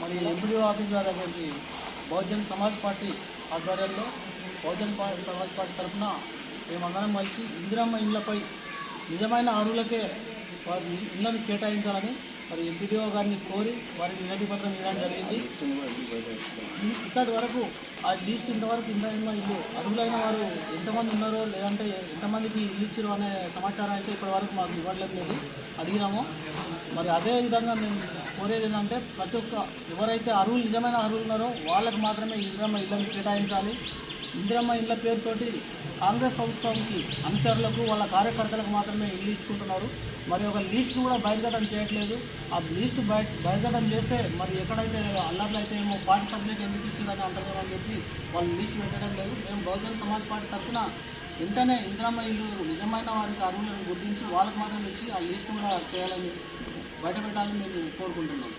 మరి MPDO office గారి దగ్గరికి బహుజన్ సమాజ్ పార్టీ ఆధ్వర్యంలో సమాజ్ పార్టీ తరఫున మేమందరం కలిసి ఇందిరమ్మ ఇళ్లపై నిజమైన అర్హులకే వారి ఇళ్లను కేటాయించాలని మరి ఎంపీడీఓ గారిని కోరి వారికి వినతి పత్రం ఇవ్వడం జరిగింది. ఇక్కడి వరకు ఆ లిస్ట్ ఇంతవరకు ఇందిరమ్మ ఇల్లు అర్హులైన వారు ఎంతమంది ఉన్నారో లేదంటే ఎంతమందికి ఇల్లు ఇచ్చారో అనే సమాచారం అయితే ఇప్పటి వరకు మాకు ఇవ్వట్లేదు. అడిగినాము. మరి అదే విధంగా మేము కోరేది ఏంటంటే ప్రతి ఒక్క ఎవరైతే అర్హులు నిజమైన అర్హులు ఉన్నారో వాళ్ళకు మాత్రమే ఇందిరమ్మ ఇళ్ళని కేటాయించాలి. ఇందిరమ్మ ఇళ్ళ పేరుతోటి కాంగ్రెస్ ప్రభుత్వానికి అనుచరులకు వాళ్ళ కార్యకర్తలకు మాత్రమే ఇల్లు ఇచ్చుకుంటున్నారు. మరి ఒక లిస్ట్ కూడా బహిర్గతం చేయట్లేదు. ఆ లిస్ట్ బహిర్గతం చేస్తే మరి ఎక్కడైతే అల్లర్లు అయితే ఏమో పార్టీ సభ్యులకు ఎందుకు ఇచ్చిందని అంటారు అని చెప్పి వాళ్ళు లిస్ట్ పెట్టడం లేదు. మేము బహుజన్ సమాజ్ పార్టీ తరఫున వెంటనే ఇందిరమ్మ ఇల్లు నిజమైన వారికి అర్హులను గుర్తించి వాళ్ళకి మాత్రం ఇచ్చి ఆ లిస్ట్ కూడా చేయాలని బయటపెట్టాలని మేము కోరుకుంటున్నాం.